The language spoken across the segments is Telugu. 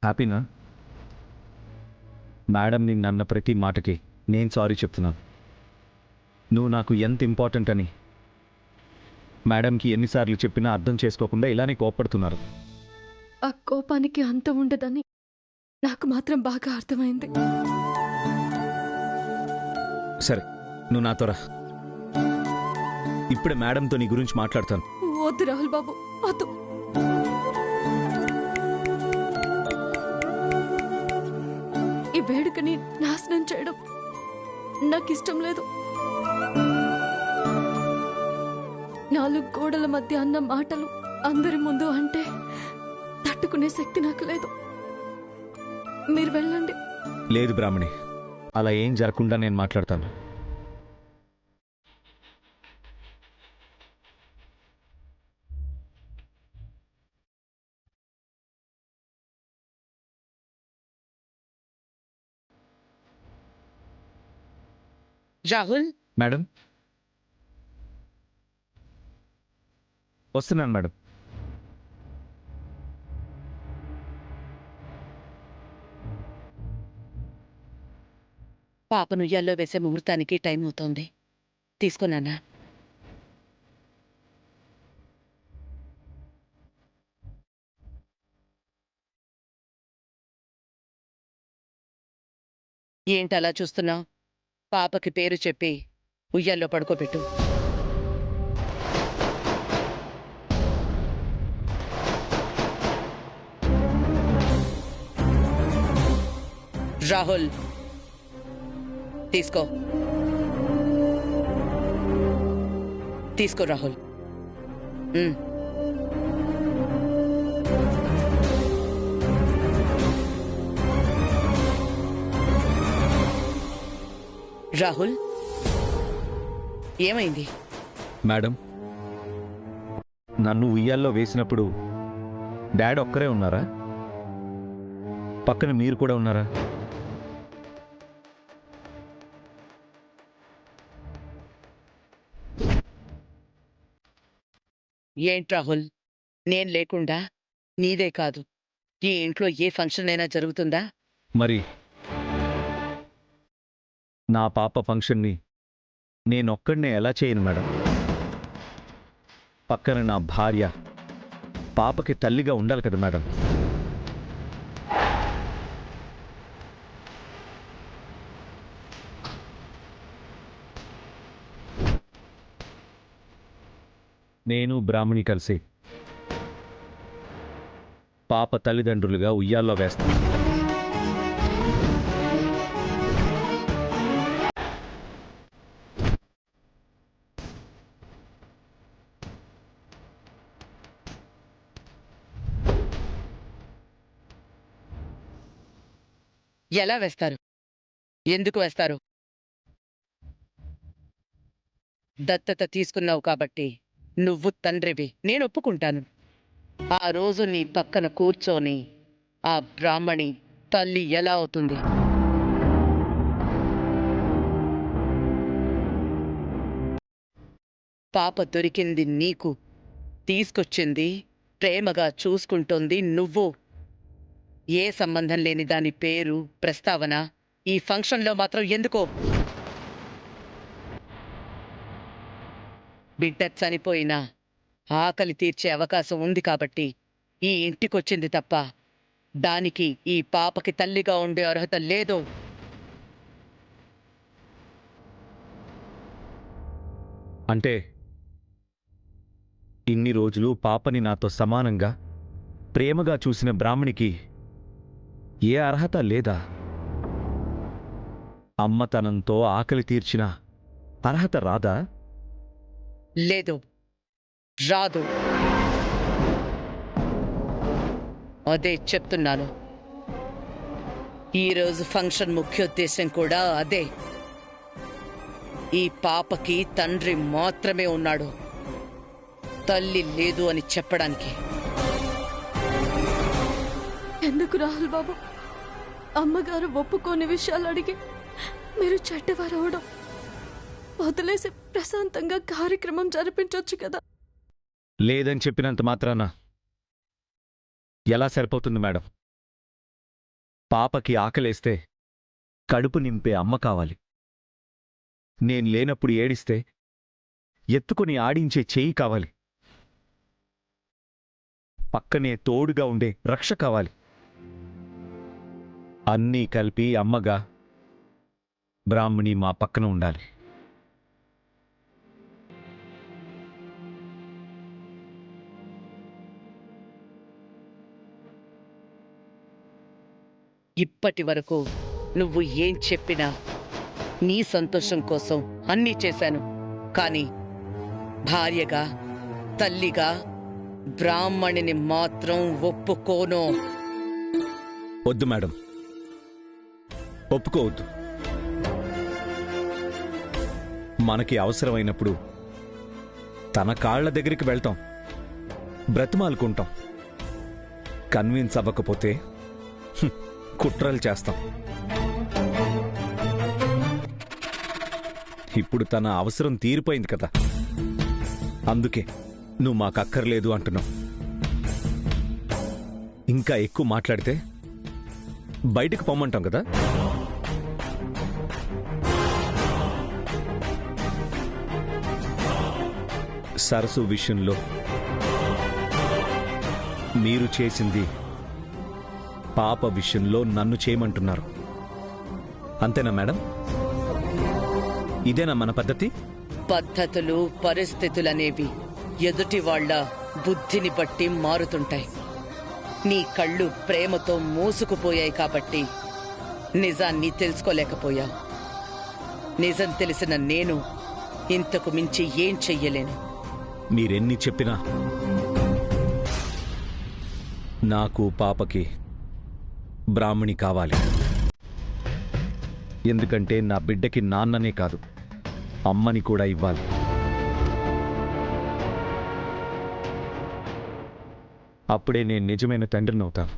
హ్యాపీనా? మేడం నీకు నన్న ప్రతి మాటకి నేను సారీ చెప్తున్నాను. నువ్వు నాకు ఎంత ఇంపార్టెంట్ అని మేడంకి ఎన్నిసార్లు చెప్పినా అర్థం చేసుకోకుండా ఇలానే కోప్పడుతున్నారు. ఆ కోపానికి అంతం ఉండదని నాకు మాత్రం బాగా అర్థమైంది. సరే, నువ్వు నాతో రా. ఇప్పుడే మేడంతో నీ గురించి మాట్లాడతాను. వద్దు రాహుల్ బాబు, వద్దు. ఈ వేడుకని నాశనం చేయడం నాకు ఇష్టం లేదు. 4 గోడల మధ్య అన్న మాటలు అందరి ముందు అంటే తట్టుకునే శక్తి నాకు లేదు. మీరు వెళ్ళండి. లేదు బ్రాహ్మణి, అలా ఏం జరగకుండా నేను మాట్లాడతాను. రాహుల్, మేడం, వస్తున్నాను మేడం. పాపను ఉయ్యాల్లో వేసే ముహూర్తానికి టైం అవుతోంది. తీసుకున్నానా? ఏంటలా చూస్తున్నావు? పాపకి పేరు చెప్పి ఉయ్యాల్లో పడుకోబెట్టు. రాహుల్, తీసుకో. తీసుకో రాహుల్. రాహుల్, ఏమైంది? మేడం, నన్ను ఉయ్యాల్లో వేసినప్పుడు డాడ్ ఒక్కరే ఉన్నారా? పక్కన మీరు కూడా ఉన్నారా? ఏంటి రాహుల్, నేను లేకుండా నీదే కాదు ఈ ఇంట్లో ఏ ఫంక్షన్ అయినా జరుగుతుందా? మరి నా పాప ఫంక్షన్ని నేనొక్కడినే ఎలా చేయను మేడం? పక్కన నా భార్య పాపకి తల్లిగా ఉండాలి కదా మేడం. నేను బ్రాహ్మణి కలిసి పాప తల్లిదండ్రులుగా ఉయ్యాల్లో వేస్తాను. ఎలా వేస్తారు? ఎందుకు వేస్తారు? దత్తత తీసుకున్నావు కాబట్టి నువ్వు తండ్రివి, నేను ఒప్పుకుంటాను. ఆ రోజు నీ పక్కన కూర్చొని ఆ బ్రాహ్మణి తల్లి ఎలా అవుతుంది? పాప దొరికింది నీకు, తీసుకొచ్చింది, ప్రేమగా చూసుకుంటోంది నువ్వు. ఏ సంబంధం లేని దాని పేరు, ప్రస్తావన ఈ ఫంక్షన్లో మాత్రం ఎందుకో? బిడ్డ చనిపోయినా ఆకలి తీర్చే అవకాశం ఉంది కాబట్టి ఈ ఇంటికొచ్చింది తప్ప దానికి ఈ పాపకి తల్లిగా ఉండే అర్హత లేదు. అంటే ఇన్ని రోజులు పాపని నాతో సమానంగా ప్రేమగా చూసిన బ్రాహ్మణికి ఏ అర్హత లేదా? అమ్మతనంతో ఆకలి తీర్చిన అర్హత రాదా? లేదు, రాదు. అదే చెప్తున్నాను. ఈరోజు ఫంక్షన్ ముఖ్యోద్దేశం కూడా అదే. ఈ పాపకి తండ్రి మాత్రమే ఉన్నాడు, తల్లి లేదు అని చెప్పడానికి. ఎందుకు రాహుల్ బాబు అమ్మగారు ఒప్పుకోని విషయాలు అడిగి మీరు చెడ్డవారు అవడం? వదిలేసి ప్రశాంతంగా కార్యక్రమం జరిపించొచ్చు కదా. లేదని చెప్పినంత మాత్రాన ఎలా సరిపోతుంది మేడం? పాపకి ఆకలేస్తే కడుపు నింపే అమ్మ కావాలి. నేను లేనప్పుడు ఏడిస్తే ఎత్తుకుని ఆడించే చేయి కావాలి. పక్కనే తోడుగా ఉండే రక్ష కావాలి. అన్నీ కలిపి అమ్మగా బ్రాహ్మణి మా పక్కన ఉండాలి. ఇప్పటి వరకు నువ్వు ఏం చెప్పినా నీ సంతోషం కోసం అన్నీ చేశాను. కానీ భార్యగా, తల్లిగా బ్రాహ్మణిని మాత్రం ఒప్పుకోను. వద్దు మేడం, ఒప్పుకోవద్దు. మనకి అవసరమైనప్పుడు తన కాళ్ల దగ్గరికి వెళ్తాం, బ్రతిమాలుకుంటాం. కన్విన్స్ అవ్వకపోతే కుట్రలు చేస్తాం. ఇప్పుడు తన అవసరం తీరిపోయింది కదా, అందుకే నువ్వు మాకక్కర్లేదు అంటున్నావు. ఇంకా ఎక్కువ మాట్లాడితే బయటకు పొమ్మంటాం కదా. సరసు విషయంలో మీరు చేసింది పాప విషయంలో నన్ను చేయమంటున్నారు. అంతేనా మేడం? ఇదేనా మన పద్ధతి? పద్ధతులు, పరిస్థితులనేవి ఎదుటి వాళ్ళ బుద్ధిని బట్టి మారుతుంటాయి. నీ కళ్ళు ప్రేమతో మూసుకుపోయాయి కాబట్టి నిజాన్ని తెలుసుకోలేకపోయావు. నిజం తెలిసిన నేను ఇంతకు మించి ఏం చెయ్యలేను. మీరెన్ని చెప్పినా నాకు పాపకి బ్రాహ్మణి కావాలి. ఎందుకంటే నా బిడ్డకి నాన్ననే కాదు, అమ్మని కూడా ఇవ్వాలి. అప్పుడే నేను నిజమైన తండ్రిని అవుతాను.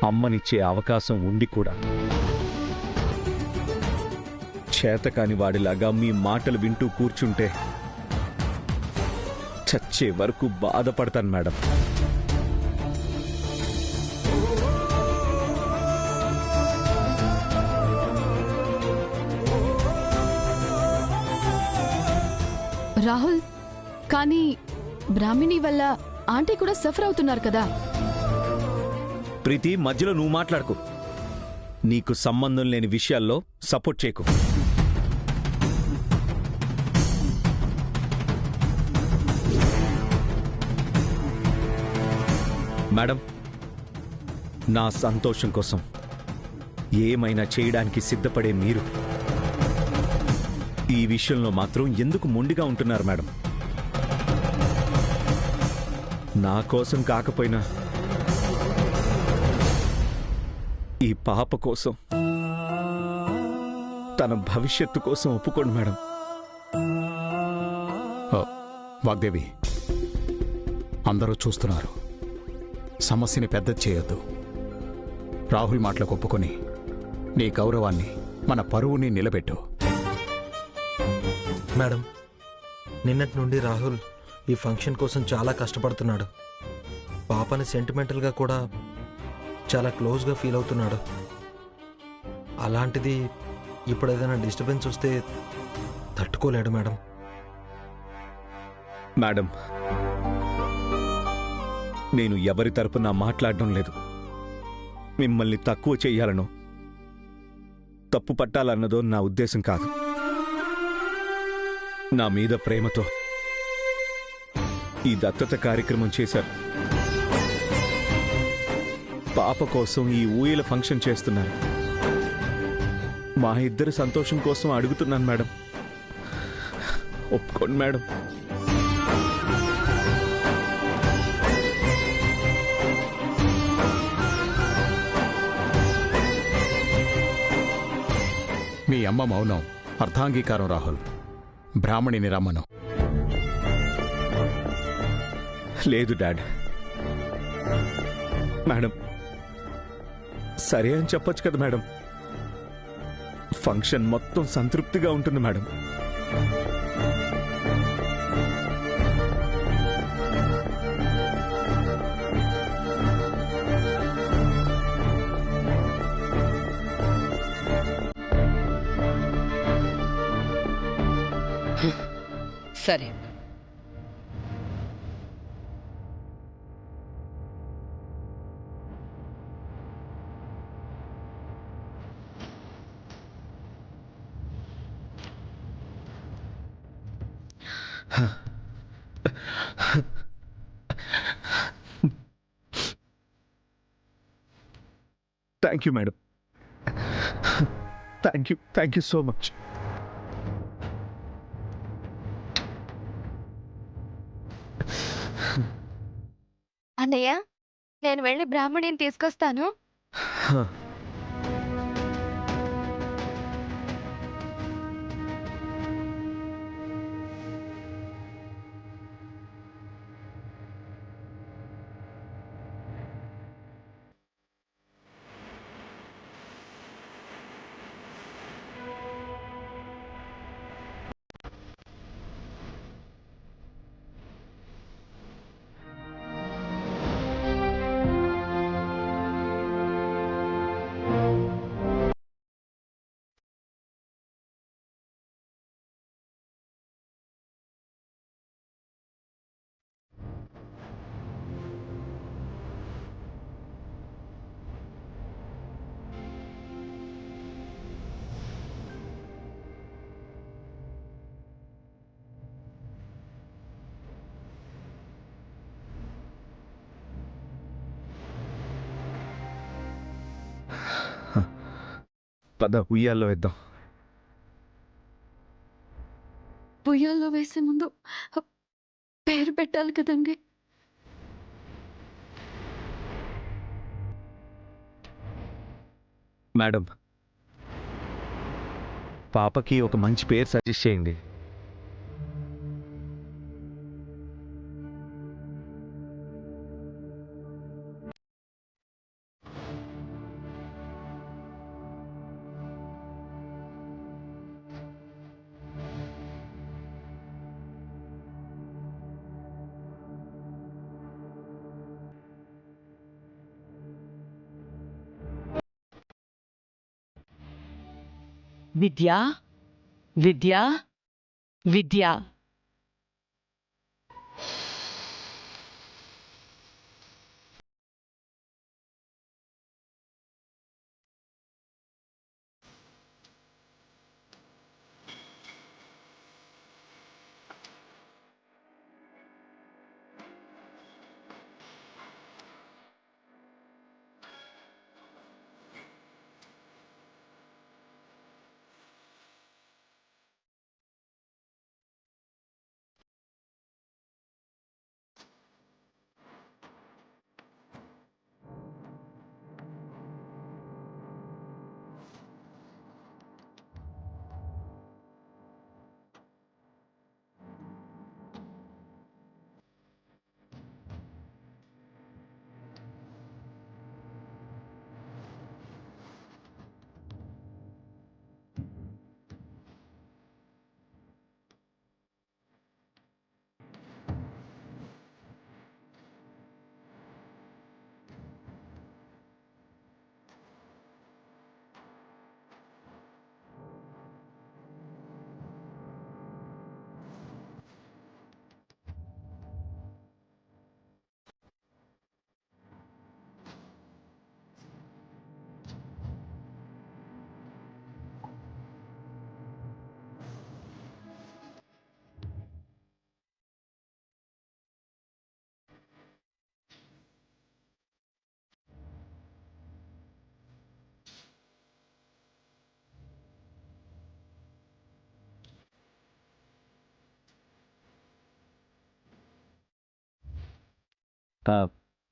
అమ్మనిచ్చే అవకాశం ఉండి కూడా చేతకాని వాడిలాగా మీ మాటలు వింటూ కూర్చుంటే చచ్చే వరకు బాధపడతాను మేడం. రాహుల్, కానీ బ్రాహ్మిణి వల్ల ఆంటీ కూడా సఫర్ అవుతున్నారు కదా. ప్రీతి, మధ్యలో నువ్వు మాట్లాడుకో. నీకు సంబంధం లేని విషయాల్లో సపోర్ట్ చేయకు. మేడం, నా సంతోషం కోసం ఏమైనా చేయడానికి సిద్ధపడే మీరు ఈ విషయంలో మాత్రం ఎందుకు మొండిగా ఉంటున్నారు మేడం? నా కోసం కాకపోయినా ఈ పాప కోసం, తన భవిష్యత్తు కోసం ఒప్పుకోండి మేడం. వాగ్దేవి, అందరూ చూస్తున్నారు. సమస్యని పెద్దది చేయొద్దు. రాహుల్ మాటలకు ఒప్పుకొని నీ గౌరవాన్ని, మన పరువుని నిలబెట్టు. మేడం, నిన్నటి నుండి రాహుల్ ఈ ఫంక్షన్ కోసం చాలా కష్టపడుతున్నాడు. పాపని సెంటిమెంటల్గా కూడా చాలా క్లోజ్గా ఫీల్ అవుతున్నాడు. అలాంటిది ఇప్పుడు ఏదైనా డిస్టర్బెన్స్ వస్తే తట్టుకోలేడు మేడం. మేడం, నేను ఎవరి తరపున మాట్లాడడం లేదు. మిమ్మల్ని తక్కువ చెయ్యాలనో తప్పు పట్టాలన్నదో నా ఉద్దేశం కాదు. నా మీద ప్రేమతో ఈ దత్తత కార్యక్రమం చేశారు. పాప కోసం ఈ ఊయల ఫంక్షన్ చేస్తున్నారు. మా ఇద్దరి సంతోషం కోసం అడుగుతున్నాను మేడం. ఒప్పుకోండి మేడం. మీ అమ్మ మౌనం అర్థాంగీకారం. రాహుల్, బ్రాహ్మణిని రమ్మను. లేదు డాడ్. మేడం, సరే అని చెప్పొచ్చు కదా మేడం. ఫంక్షన్ మొత్తం సంతృప్తిగా ఉంటుంది మేడం. సరే. Thank you madam. Thank you so much. అన్నయ్య, నేను వెళ్ళి బ్రాహ్మణిని తీసుకొస్తాను. పద ఉయ్యాల్లో వేద్దాం. ఉయ్యాల్లో వేసే ముందు పేరు పెట్టాలి కదండి. మేడం, పాపకి ఒక మంచి పేరు సజెస్ట్ చేయండి. విద్యా, విద్యా, విద్యా.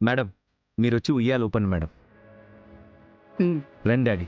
మేడం, మీరు వచ్చి ఉయ్యాలు ఊపండి మేడం. రండి డాడీ.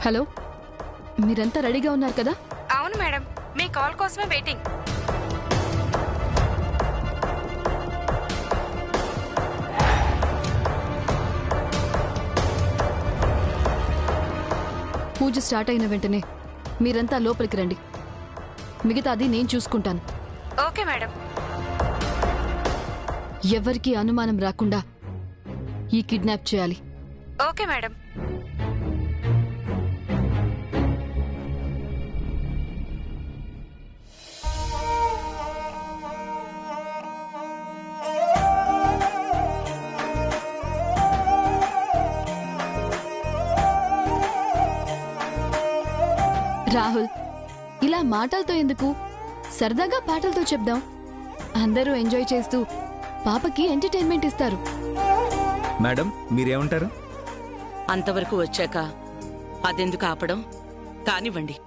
హలో, మీరంతా రెడీగా ఉన్నారు కదా? అవును మేడం, మీ కాల్ కోసమే వెయిటింగ్. పూజ స్టార్ట్ అయిన వెంటనే మీరంతా లోపలికి రండి. మిగతాది నేను చూసుకుంటాను. Okay madam. ఎవరికీ అనుమానం రాకుండా ఈ కిడ్నాప్ చేయాలి. Okay madam. రాహుల్, ఇలా మాటలతో ఎందుకు, సరదాగా పాటలతో చెప్దాం. అందరూ ఎంజాయ్ చేస్తూ పాపకి ఎంటర్టైన్మెంట్ ఇస్తారు. మేడం, మీరేమంటారు? అంతవరకు వచ్చాక అదెందుకు ఆపడం? కానివ్వండి.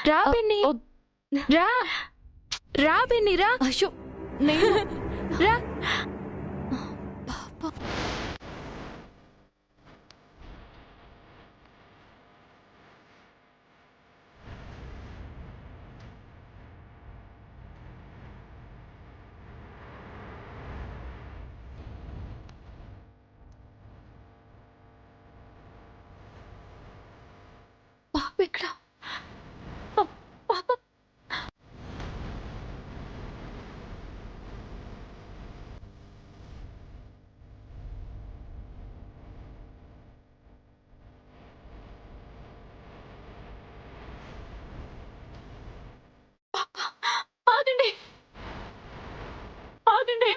రా పిన్ని, రా రా పిన్ని, రా. అయ్యో, నేను రా. పాప ఇక్కడ పాప ఆగండి ఆగండి